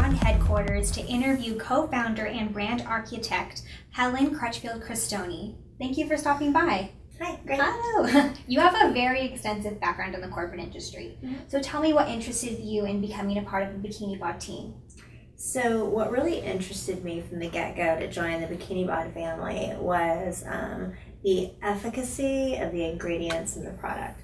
BikiniBOD Headquarters to interview co-founder and brand architect Helen Crutchfield Christoni. Thank you for stopping by. Hi, great. Hello. You have a very extensive background in the corporate industry. Mm-hmm. So tell me what interested you in becoming a part of the BikiniBOD team. So what really interested me from the get-go to join the BikiniBOD family was the efficacy of the ingredients in the product.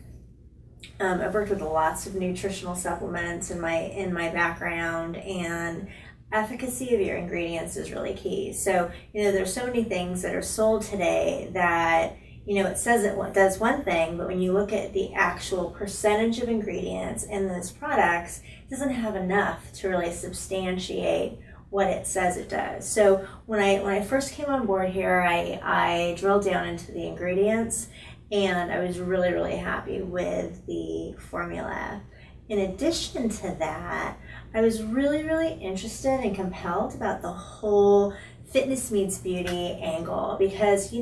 I've worked with lots of nutritional supplements in my background, and efficacy of your ingredients is really key. So, there's so many things that are sold today that, it says it does one thing, but when you look at the actual percentage of ingredients in those products, it doesn't have enough to really substantiate what it says it does. So when I first came on board here, I drilled down into the ingredients, and I was really, really happy with the formula. In addition to that, I was really, really interested and compelled about the whole fitness meets beauty angle because,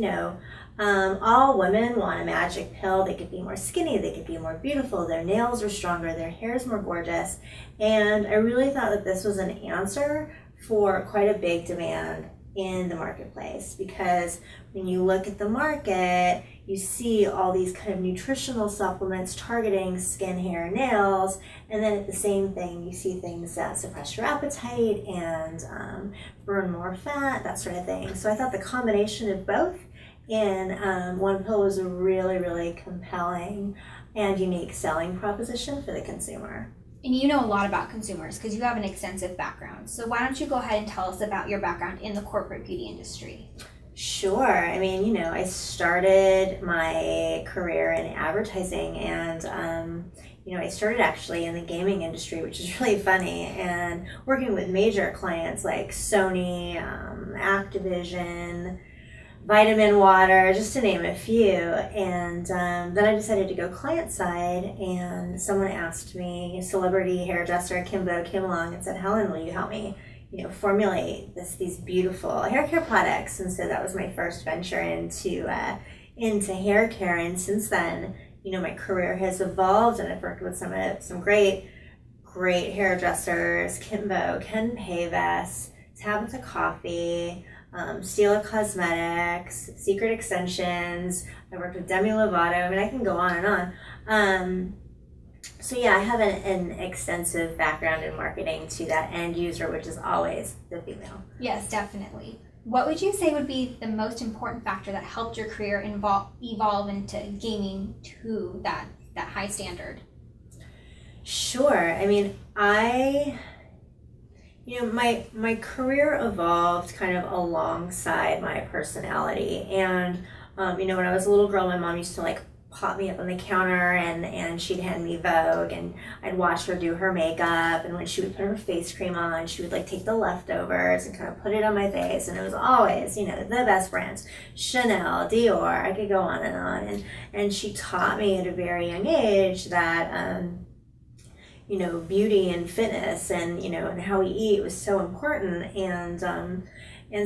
all women want a magic pill. They could be more skinny, they could be more beautiful, their nails are stronger, their hair is more gorgeous. And I really thought that this was an answer for quite a big demand in the marketplace, because when you look at the market, you see all these kind of nutritional supplements targeting skin, hair, nails, and then at the same thing, you see things that suppress your appetite and burn more fat, that sort of thing. So I thought the combination of both in one pill was a really, really compelling and unique selling proposition for the consumer. And you know a lot about consumers because you have an extensive background. So why don't you go ahead and tell us about your background in the corporate beauty industry? Sure. I started my career in advertising, and I started actually in the gaming industry, which is really funny, and working with major clients like Sony, Activision, Vitamin Water, just to name a few. And then I decided to go client side, and someone asked me, celebrity hairdresser Kimbo came along and said, "Helen, will you help me formulate these beautiful hair care products?" And so that was my first venture into hair care. And since then, my career has evolved, and I've worked with some great hairdressers: Kimbo, Ken Pavis, Tabitha Coffee, Stila Cosmetics, Secret Extensions. I worked with Demi Lovato. I can go on and on. So yeah, I have an extensive background in marketing to that end user, which is always the female. Yes, definitely. What would you say would be the most important factor that helped your career evolve into gaming to that high standard? Sure. My career evolved kind of alongside my personality. And, when I was a little girl, my mom used to pop me up on the counter and she'd hand me Vogue, and I'd watch her do her makeup. And when she would put her face cream on, she would take the leftovers and kind of put it on my face. And it was always, the best brands, Chanel, Dior, I could go on and on. And she taught me at a very young age that, beauty and fitness and, and how we eat was so important. And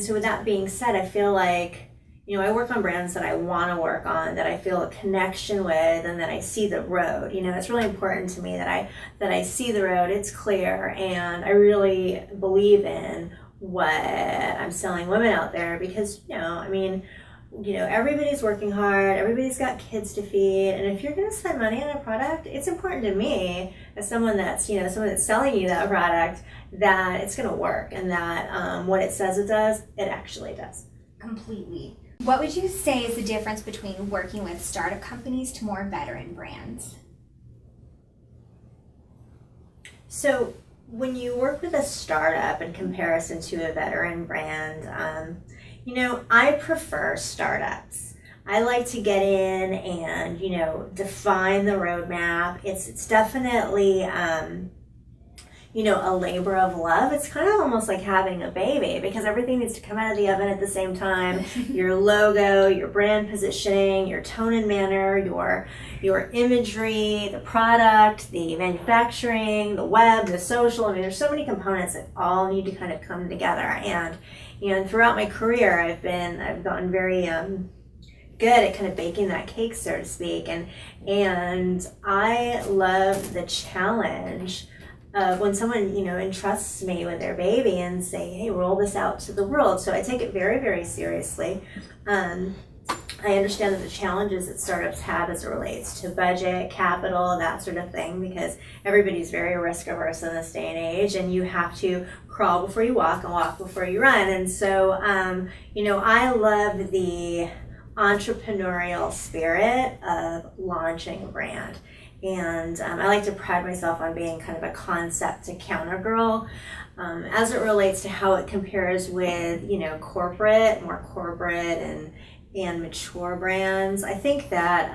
so with that being said, I feel like, I work on brands that I want to work on, that I feel a connection with, and that I see the road. It's really important to me that I see the road, it's clear, and I really believe in what I'm selling women out there, because, everybody's working hard, everybody's got kids to feed, and if you're going to spend money on a product, it's important to me as someone that's selling you that product, that it's going to work, and that what it says it does, it actually does. Completely. What would you say is the difference between working with startup companies to more veteran brands? So when you work with a startup in comparison to a veteran brand, I prefer startups. I like to get in and, define the roadmap. It's definitely, a labor of love. It's kind of almost like having a baby, because everything needs to come out of the oven at the same time. Your logo, your brand positioning, your tone and manner, your imagery, the product, the manufacturing, the web, the social. There's so many components that all need to kind of come together. And throughout my career, I've gotten very good at kind of baking that cake, so to speak. And I love the challenge when someone, entrusts me with their baby and say, hey, roll this out to the world. So I take it very, very seriously. I understand that the challenges that startups have as it relates to budget, capital, that sort of thing, because everybody's very risk averse in this day and age, and you have to crawl before you walk and walk before you run. And so, I love the entrepreneurial spirit of launching a brand. And I like to pride myself on being kind of a concept to counter girl as it relates to how it compares with, more corporate and mature brands. I think that,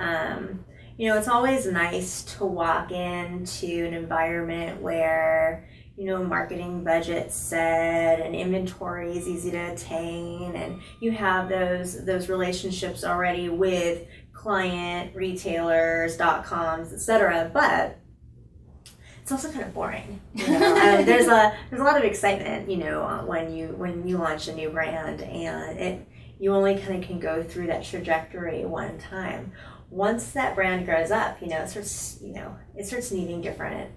it's always nice to walk into an environment where, marketing budget's set and inventory is easy to attain, and you have those relationships already with client, retailers, .coms, etc. But it's also kind of boring. There's a lot of excitement, when you launch a new brand, and you only kind of can go through that trajectory one time. Once that brand grows up, it starts needing different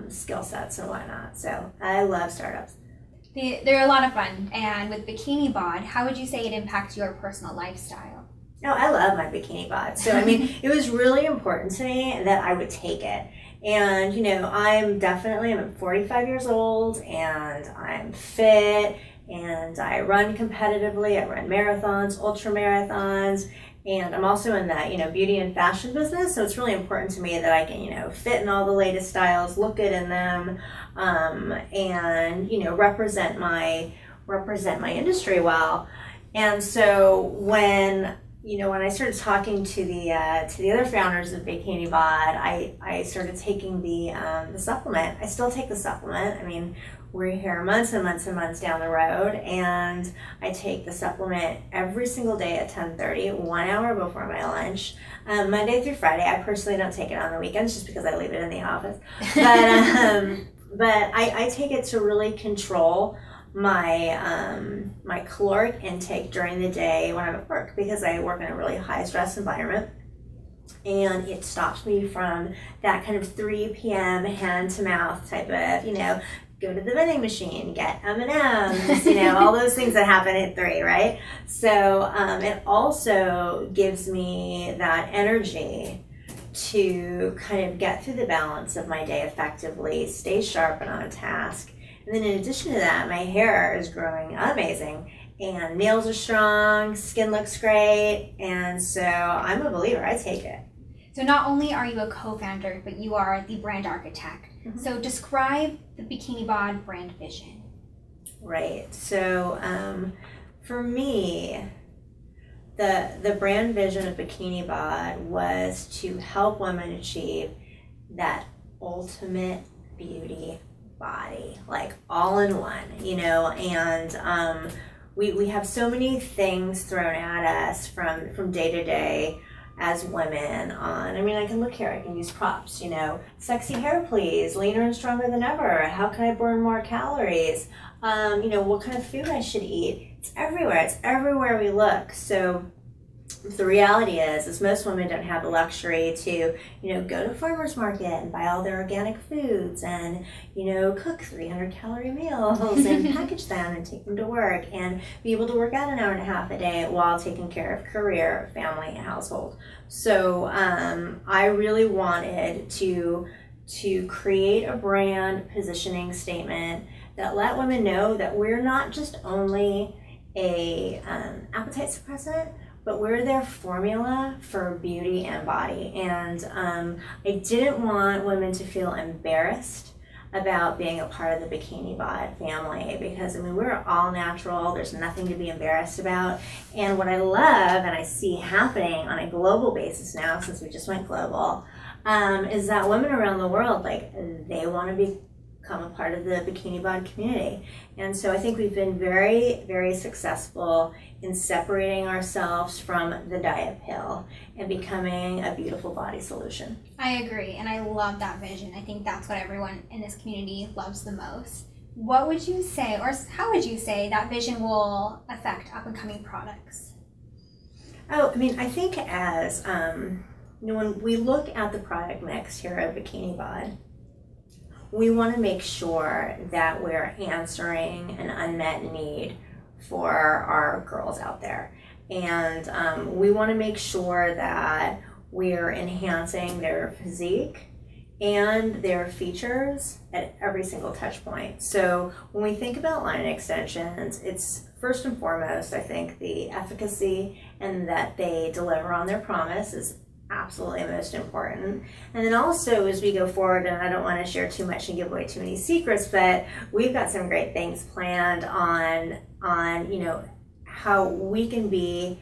skill sets and whatnot. So I love startups. They're a lot of fun. And with BikiniBOD, how would you say it impacts your personal lifestyle? No, I love my BikiniBOD. So, it was really important to me that I would take it. And, I'm 45 years old, and I'm fit, and I run competitively. I run marathons, ultra marathons, and I'm also in that, beauty and fashion business. So it's really important to me that I can, fit in all the latest styles, look good in them, and, represent my industry well. And so when I started talking to the other founders of BikiniBOD, I started taking the supplement. I still take the supplement. We're here months and months and months down the road, and I take the supplement every single day at 10:30, 1 hour before my lunch, Monday through Friday. I personally don't take it on the weekends just because I leave it in the office. But I take it to really control my caloric intake during the day when I'm at work, because I work in a really high stress environment, and it stops me from that kind of 3 p.m. hand to mouth type of, go to the vending machine, get M&Ms, all those things that happen at 3, right? So it also gives me that energy to kind of get through the balance of my day effectively, stay sharp and on task. And then in addition to that, my hair is growing amazing, and nails are strong, skin looks great, and so I'm a believer. I take it. So not only are you a co-founder, but you are the brand architect. Mm-hmm. So describe the BikiniBOD brand vision. Right. So for me, the brand vision of BikiniBOD was to help women achieve that ultimate beauty body, like all in one, and we have so many things thrown at us from day to day as women on, I can look here, I can use props, sexy hair please, leaner and stronger than ever, how can I burn more calories, what kind of food I should eat. It's everywhere we look. So the reality is most women don't have the luxury to, go to farmer's market and buy all their organic foods and, cook 300 calorie meals and package them and take them to work and be able to work out an hour and a half a day while taking care of career, family, and household. So I really wanted to create a brand positioning statement that let women know that we're not just only a appetite suppressant, but we're their formula for beauty and body. And I didn't want women to feel embarrassed about being a part of the BikiniBOD family, because we're all natural. There's nothing to be embarrassed about. And what I love and I see happening on a global basis now, since we just went global, is that women around the world, they want to become a part of the BikiniBOD community. And so I think we've been very, very successful in separating ourselves from the diet pill and becoming a beautiful body solution. I agree, and I love that vision. I think that's what everyone in this community loves the most. What would you say, or how would you say that vision will affect up-and-coming products? I think as, when we look at the product mix here at BikiniBOD, we want to make sure that we're answering an unmet need for our girls out there. And we want to make sure that we're enhancing their physique and their features at every single touch point. So when we think about line extensions, it's first and foremost, I think, the efficacy and that they deliver on their promise is absolutely most important. And then also as we go forward, and I don't want to share too much and give away too many secrets, but we've got some great things planned on you know, how we can be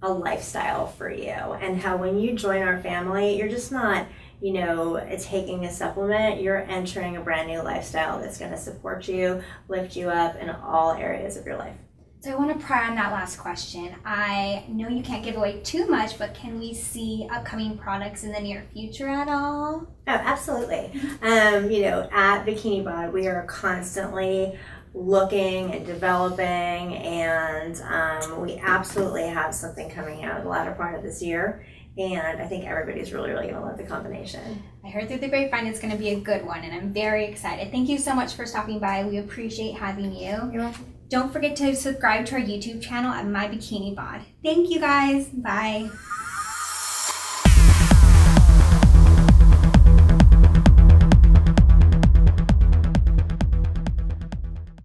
a lifestyle for you, and how when you join our family, you're just not, you know, taking a supplement, you're entering a brand new lifestyle that's going to support you, lift you up in all areas of your life. So I want to pry on that last question. I know you can't give away too much, but can we see upcoming products in the near future at all? Oh, absolutely. You know, at BikiniBOD, we are constantly looking and developing, and we absolutely have something coming out the latter part of this year. And I think everybody's really, really going to love the combination. I heard through the grapevine it's going to be a good one, and I'm very excited. Thank you so much for stopping by. We appreciate having you. You're welcome. Don't forget to subscribe to our YouTube channel at My BikiniBOD. Thank you guys. Bye.